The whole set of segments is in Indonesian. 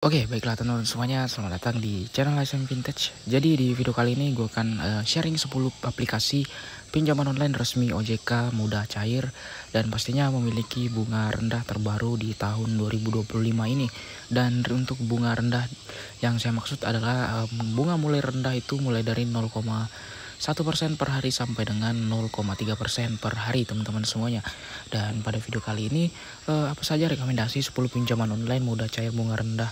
Oke, baiklah teman-teman semuanya, selamat datang di channel SM Vintage. Jadi di video kali ini gue akan sharing 10 aplikasi pinjaman online resmi OJK mudah cair dan pastinya memiliki bunga rendah terbaru di tahun 2025 ini. Dan untuk bunga rendah yang saya maksud adalah bunga mulai rendah itu mulai dari 0,1% per hari sampai dengan 0,3% per hari teman-teman semuanya. Dan pada video kali ini apa saja rekomendasi 10 pinjaman online mudah cair bunga rendah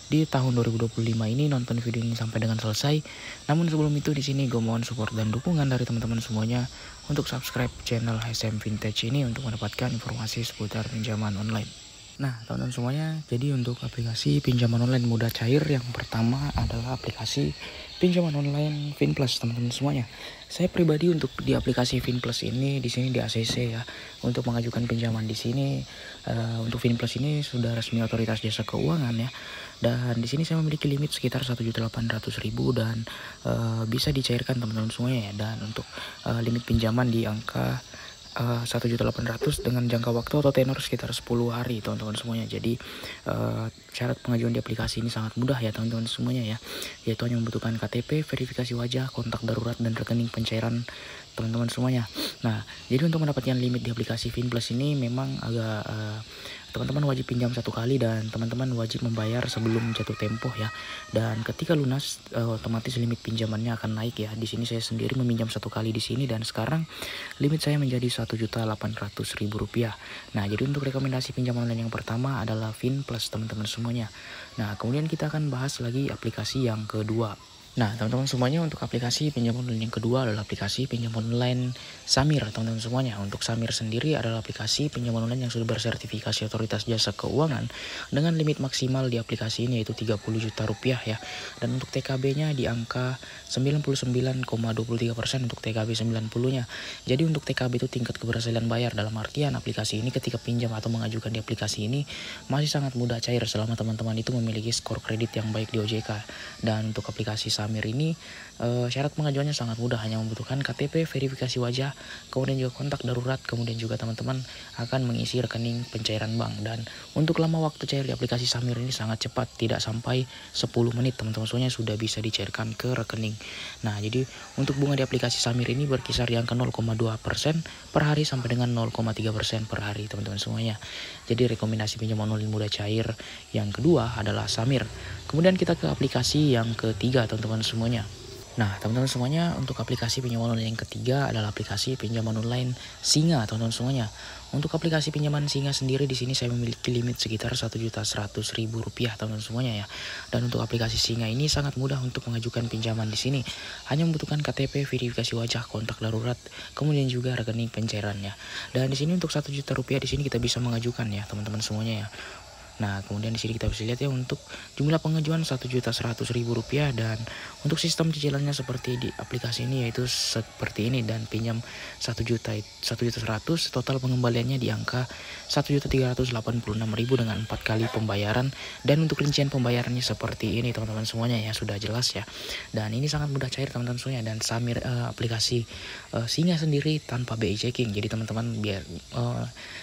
di tahun 2025 ini. Nonton video ini sampai dengan selesai. Namun sebelum itu di sini gue mohon support dan dukungan dari teman-teman semuanya untuk subscribe channel SM Vintage ini untuk mendapatkan informasi seputar pinjaman online. Nah teman-teman semuanya, jadi untuk aplikasi pinjaman online mudah cair yang pertama adalah aplikasi pinjaman online Finplus teman-teman semuanya. Saya pribadi untuk di aplikasi Finplus ini di sini di ACC ya untuk mengajukan pinjaman di sini. Untuk Finplus ini sudah resmi otoritas jasa keuangan ya. Dan di sini saya memiliki limit sekitar 1.800.000 dan bisa dicairkan teman-teman semuanya ya. Dan untuk limit pinjaman di angka 1.800.000 dengan jangka waktu atau tenor sekitar 10 hari teman-teman semuanya. Jadi syarat pengajuan di aplikasi ini sangat mudah ya teman-teman semuanya ya, yaitu hanya membutuhkan KTP, verifikasi wajah, kontak darurat, dan rekening pencairan teman-teman semuanya. Nah jadi untuk mendapatkan limit di aplikasi Finplus ini memang agak teman-teman wajib pinjam 1 kali dan teman-teman wajib membayar sebelum jatuh tempo ya. Dan ketika lunas otomatis limit pinjamannya akan naik ya. Di sini saya sendiri meminjam 1 kali di sini dan sekarang limit saya menjadi Rp1.800.000. Nah jadi untuk rekomendasi pinjaman online yang pertama adalah Finplus teman-teman semuanya. Nah kemudian kita akan bahas lagi aplikasi yang kedua. Nah teman-teman semuanya, untuk aplikasi pinjaman online yang kedua adalah aplikasi pinjaman online Samir teman-teman semuanya. Untuk Samir sendiri adalah aplikasi pinjaman online yang sudah bersertifikasi otoritas jasa keuangan dengan limit maksimal di aplikasi ini yaitu Rp30 juta ya. Dan untuk TKB-nya di angka 99,23% untuk TKB 90-nya. Jadi untuk TKB itu tingkat keberhasilan bayar, dalam artian aplikasi ini ketika pinjam atau mengajukan di aplikasi ini masih sangat mudah cair selama teman-teman itu memiliki skor kredit yang baik di OJK. Dan untuk aplikasi Samir ini syarat pengajuannya sangat mudah, hanya membutuhkan KTP, verifikasi wajah, kemudian juga kontak darurat, kemudian juga teman-teman akan mengisi rekening pencairan bank. Dan untuk lama waktu cair di aplikasi Samir ini sangat cepat, tidak sampai 10 menit teman-teman semuanya sudah bisa dicairkan ke rekening. Nah jadi untuk bunga di aplikasi Samir ini berkisar di angka 0,2% per hari sampai dengan 0,3% per hari teman-teman semuanya. Jadi rekomendasi pinjaman online mudah cair yang kedua adalah Samir. Kemudian kita ke aplikasi yang ketiga teman-teman semuanya. Nah teman-teman semuanya, untuk aplikasi pinjaman online yang ketiga adalah aplikasi pinjaman online Singa teman-teman semuanya. Untuk aplikasi pinjaman Singa sendiri di sini saya memiliki limit sekitar Rp1.100.000 teman-teman semuanya ya. Dan untuk aplikasi Singa ini sangat mudah untuk mengajukan pinjaman di sini. Hanya membutuhkan KTP, verifikasi wajah, kontak darurat, kemudian juga rekening pencairannya. Dan di sini untuk Rp1 juta di sini kita bisa mengajukan ya teman-teman semuanya ya. Nah kemudian di sini kita bisa lihat ya untuk jumlah pengajuan Rp1.100.000 dan untuk sistem cicilannya seperti di aplikasi ini yaitu seperti ini. Dan pinjam 1.100.000 total pengembaliannya di angka Rp1.386.000 dengan 4 kali pembayaran. Dan untuk rincian pembayarannya seperti ini teman-teman semuanya ya, sudah jelas ya. Dan ini sangat mudah cair teman-teman semuanya. Dan Samir aplikasi Singa sendiri tanpa BI checking. Jadi teman-teman biar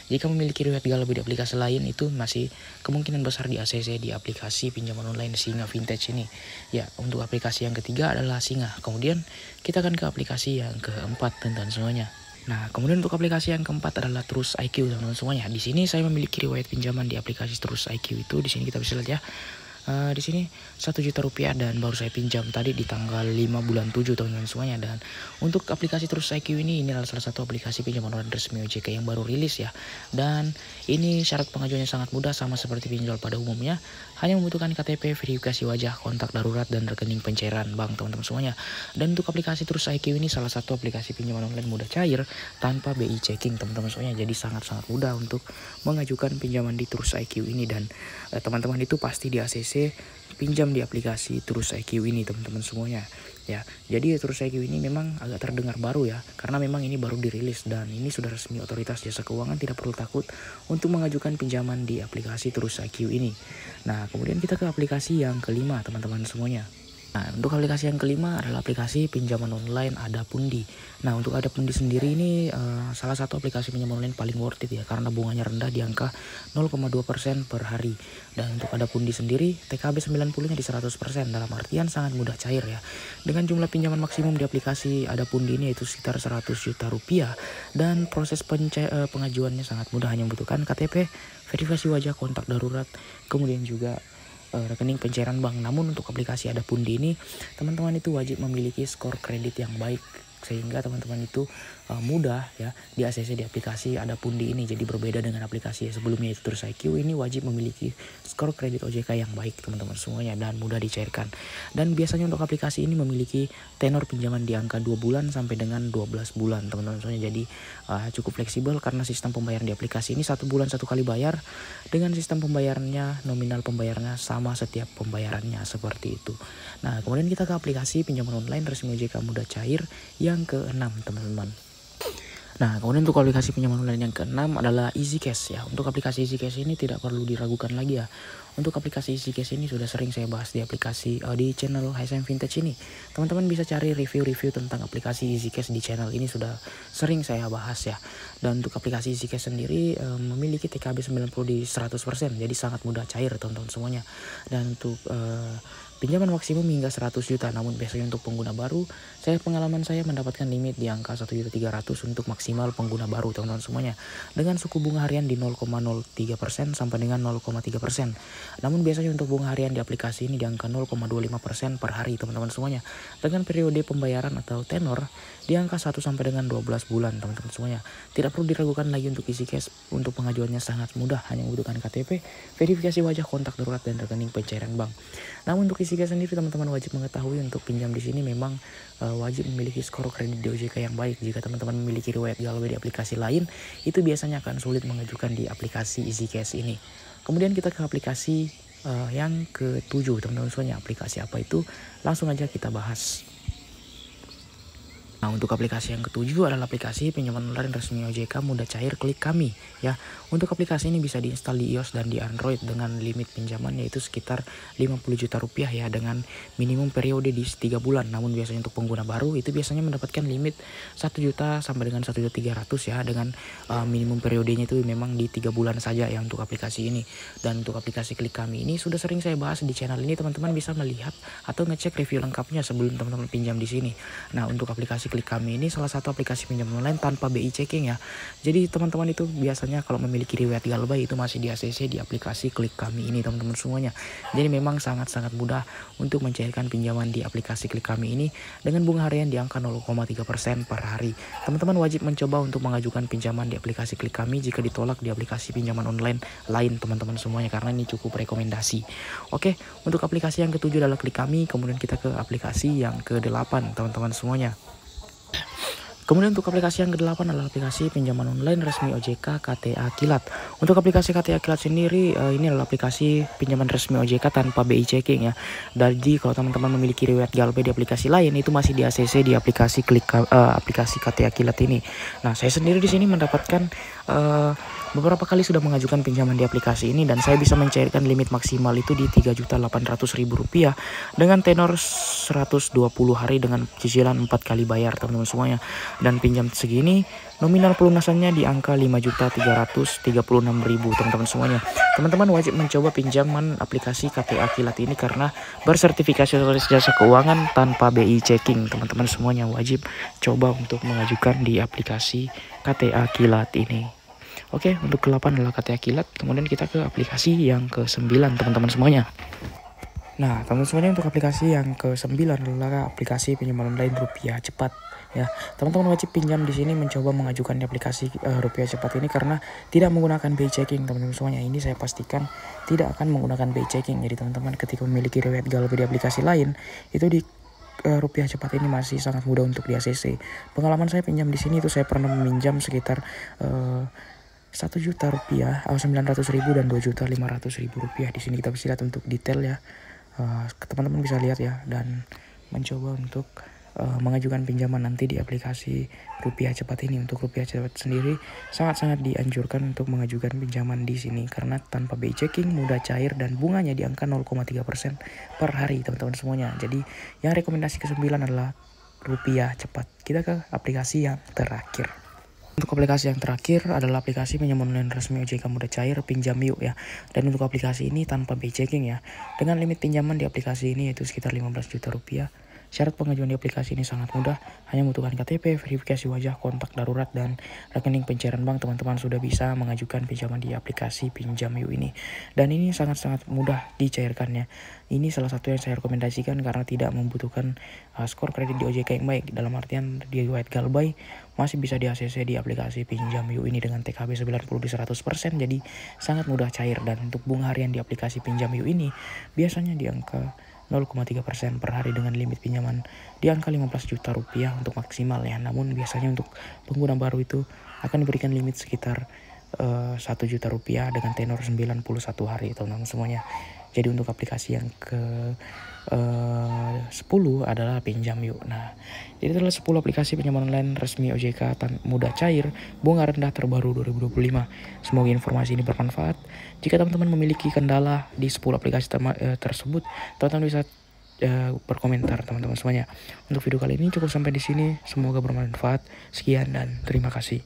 jika memiliki riwayat galau di aplikasi lain itu masih kemungkinan besar di ACC di aplikasi pinjaman online Singa Vintage ini. Ya, untuk aplikasi yang ketiga adalah Singa. Kemudian kita akan ke aplikasi yang keempat teman-teman semuanya. Nah, kemudian untuk aplikasi yang keempat adalah Trust IQ teman-teman semuanya. Di sini saya memiliki riwayat pinjaman di aplikasi Trust IQ itu. Di sini kita bisa lihat ya. Di sini Rp1 juta dan baru saya pinjam tadi di tanggal 5 bulan 7 teman-teman semuanya. Dan untuk aplikasi Trust IQ ini adalah salah satu aplikasi pinjaman online resmi OJK yang baru rilis ya. Dan ini syarat pengajuannya sangat mudah sama seperti pinjol pada umumnya, hanya membutuhkan KTP, verifikasi wajah, kontak darurat, dan rekening pencairan bank teman-teman semuanya. Dan untuk aplikasi Trust IQ ini salah satu aplikasi pinjaman online mudah cair tanpa BI checking teman-teman semuanya. Jadi sangat-sangat mudah untuk mengajukan pinjaman di Trust IQ ini. Dan teman-teman itu pasti di ACC pinjam di aplikasi Trust IQ ini teman-teman semuanya ya. Jadi Trust IQ ini memang agak terdengar baru ya, karena memang ini baru dirilis dan ini sudah resmi otoritas jasa keuangan, tidak perlu takut untuk mengajukan pinjaman di aplikasi Trust IQ ini. Nah kemudian kita ke aplikasi yang kelima teman-teman semuanya. Nah, untuk aplikasi yang kelima adalah aplikasi pinjaman online Adapundi. Nah, untuk Adapundi sendiri ini salah satu aplikasi pinjaman online paling worth it ya, karena bunganya rendah di angka 0,2% per hari. Dan untuk Adapundi sendiri TKB 90-nya di 100%, dalam artian sangat mudah cair ya. Dengan jumlah pinjaman maksimum di aplikasi Adapundi ini yaitu sekitar 100 juta rupiah, dan proses pengajuannya sangat mudah, hanya membutuhkan KTP, verifikasi wajah, kontak darurat, kemudian juga rekening pencairan bank. Namun untuk aplikasi Adapundi ini teman-teman itu wajib memiliki skor kredit yang baik, sehingga teman-teman itu mudah ya di ACC di aplikasi Adapundi ini. Jadi berbeda dengan aplikasi sebelumnya itu Terus IQ, ini wajib memiliki skor kredit OJK yang baik teman-teman semuanya, dan mudah dicairkan. Dan biasanya untuk aplikasi ini memiliki tenor pinjaman di angka 2 bulan sampai dengan 12 bulan teman-teman semuanya. Jadi cukup fleksibel karena sistem pembayaran di aplikasi ini 1 bulan 1 kali bayar, dengan sistem pembayarannya nominal pembayarannya sama setiap pembayarannya, seperti itu. Nah, kemudian kita ke aplikasi pinjaman online resmi OJK mudah cair yang ke-6 teman-teman. Nah, kemudian untuk aplikasi pinjaman online yang ke-6 adalah EasyCash ya. Untuk aplikasi EasyCash ini tidak perlu diragukan lagi ya. Untuk aplikasi EasyCash ini sudah sering saya bahas di aplikasi di channel HSM Vintage ini. Teman-teman bisa cari review-review tentang aplikasi EasyCash di channel ini, sudah sering saya bahas ya. Dan untuk aplikasi EasyCash sendiri memiliki TKB 90 di 100%, jadi sangat mudah cair teman-teman semuanya. Dan untuk pinjaman maksimum hingga 100 juta, namun biasanya untuk pengguna baru, pengalaman saya mendapatkan limit di angka 1.300.000 untuk maksimal pengguna baru teman-teman semuanya, dengan suku bunga harian di 0,03% sampai dengan 0,3%. Namun biasanya untuk bunga harian di aplikasi ini di angka 0,25% per hari teman-teman semuanya, dengan periode pembayaran atau tenor di angka 1 sampai dengan 12 bulan teman-teman semuanya. Tidak perlu diragukan lagi untuk EasyCash, untuk pengajuannya sangat mudah, hanya membutuhkan KTP, verifikasi wajah, kontak darurat, dan rekening pencairan bank. Namun untuk EasyCash sendiri teman-teman wajib mengetahui untuk pinjam di sini memang wajib memiliki skor kredit di OJK yang baik. Jika teman-teman memiliki riwayat galau di aplikasi lain, itu biasanya akan sulit mengajukan di aplikasi EasyCash ini. Kemudian kita ke aplikasi yang ke-7 teman-teman semuanya. Aplikasi apa itu? Langsung aja kita bahas. Nah, untuk aplikasi yang ke-7 adalah aplikasi pinjaman online resmi OJK mudah cair Klik Kami ya. Untuk aplikasi ini bisa diinstal di iOS dan di Android dengan limit pinjaman yaitu sekitar 50 juta rupiah ya, dengan minimum periode di 3 bulan. Namun biasanya untuk pengguna baru itu biasanya mendapatkan limit 1 juta sampai dengan 1.300.000 ya, dengan minimum periodenya itu memang di 3 bulan saja ya untuk aplikasi ini. Dan untuk aplikasi Klik Kami ini sudah sering saya bahas di channel ini, teman-teman bisa melihat atau ngecek review lengkapnya sebelum teman-teman pinjam di sini. Nah, untuk aplikasi Klik Kami ini salah satu aplikasi pinjaman online tanpa BI checking ya. Jadi teman-teman itu biasanya kalau memiliki riwayat galbay itu masih di ACC di aplikasi Klik Kami ini teman-teman semuanya. Jadi memang sangat-sangat mudah untuk mencairkan pinjaman di aplikasi Klik Kami ini dengan bunga harian di angka 0,3% per hari. Teman-teman wajib mencoba untuk mengajukan pinjaman di aplikasi Klik Kami jika ditolak di aplikasi pinjaman online lain teman-teman semuanya, karena ini cukup rekomendasi. Oke, untuk aplikasi yang ke-7 adalah Klik Kami. Kemudian kita ke aplikasi yang ke-8 teman-teman semuanya. Kemudian untuk aplikasi yang ke-8 adalah aplikasi pinjaman online resmi OJK KTA Kilat. Untuk aplikasi KTA Kilat sendiri ini adalah aplikasi pinjaman resmi OJK tanpa BI checking ya. Jadi kalau teman-teman memiliki riwayat galbay di aplikasi lain itu masih di ACC di aplikasi aplikasi KTA Kilat ini. Nah, saya sendiri di sini mendapatkan beberapa kali sudah mengajukan pinjaman di aplikasi ini, dan saya bisa mencairkan limit maksimal itu di Rp3.800.000 dengan tenor 120 hari dengan cicilan 4 kali bayar teman-teman semuanya. Dan pinjam segini nominal pelunasannya di angka Rp5.336.000 teman-teman semuanya. Teman-teman wajib mencoba pinjaman aplikasi KTA Kilat ini karena bersertifikasi jasa keuangan tanpa BI checking. Teman-teman semuanya wajib coba untuk mengajukan di aplikasi KTA Kilat ini. Oke, untuk ke-8 adalah KTA Kilat. Kemudian kita ke aplikasi yang ke-9 teman-teman semuanya. Nah, teman-teman semuanya, untuk aplikasi yang ke-9 adalah aplikasi pinjaman online Rupiah Cepat ya. Teman-teman wajib pinjam di sini mencoba mengajukan di aplikasi Rupiah Cepat ini karena tidak menggunakan BI checking teman-teman semuanya. Ini saya pastikan tidak akan menggunakan BI checking. Jadi teman-teman ketika memiliki riwayat galbay di aplikasi lain itu di Rupiah Cepat ini masih sangat mudah untuk di ACC. Pengalaman saya pinjam di sini itu saya pernah meminjam sekitar 1 juta rupiah, 900.000 dan 2.500.000 rupiah. Di sini kita bisa lihat untuk detail ya. Teman-teman bisa lihat ya, dan mencoba untuk mengajukan pinjaman nanti di aplikasi Rupiah Cepat ini. Untuk Rupiah Cepat sendiri sangat-sangat dianjurkan untuk mengajukan pinjaman di sini karena tanpa BI checking, mudah cair, dan bunganya di angka 0,3% per hari teman-teman semuanya. Jadi yang rekomendasi ke-9 adalah Rupiah Cepat. Kita ke aplikasi yang terakhir. Untuk aplikasi yang terakhir adalah aplikasi pinjaman online resmi OJK Mudah Cair Pinjam Yuk ya. Dan untuk aplikasi ini tanpa BI checking ya. Dengan limit pinjaman di aplikasi ini yaitu sekitar 15 juta rupiah. Syarat pengajuan di aplikasi ini sangat mudah, hanya membutuhkan KTP, verifikasi wajah, kontak darurat, dan rekening pencairan bank. Teman-teman sudah bisa mengajukan pinjaman di aplikasi Pinjam Yuk ini. Dan ini sangat-sangat mudah dicairkannya. Ini salah satu yang saya rekomendasikan karena tidak membutuhkan skor kredit di OJK yang baik. Dalam artian di White Galbay masih bisa di ACC di aplikasi Pinjam Yuk ini dengan TKB 90 di 100%, jadi sangat mudah cair. Dan untuk bunga harian di aplikasi Pinjam Yuk ini biasanya di angka 0,3% per hari dengan limit pinjaman di angka 15 juta rupiah untuk maksimal ya. Namun biasanya untuk pengguna baru itu akan diberikan limit sekitar 1 juta rupiah dengan tenor 91 hari teman-teman semuanya. Jadi untuk aplikasi yang ke 10 adalah Pinjam Yuk. Nah, jadi adalah 10 aplikasi pinjaman online resmi OJK mudah cair, bunga rendah terbaru 2025. Semoga informasi ini bermanfaat. Jika teman-teman memiliki kendala di 10 aplikasi tersebut, teman-teman bisa berkomentar teman-teman semuanya. Untuk video kali ini cukup sampai di sini. Semoga bermanfaat. Sekian dan terima kasih.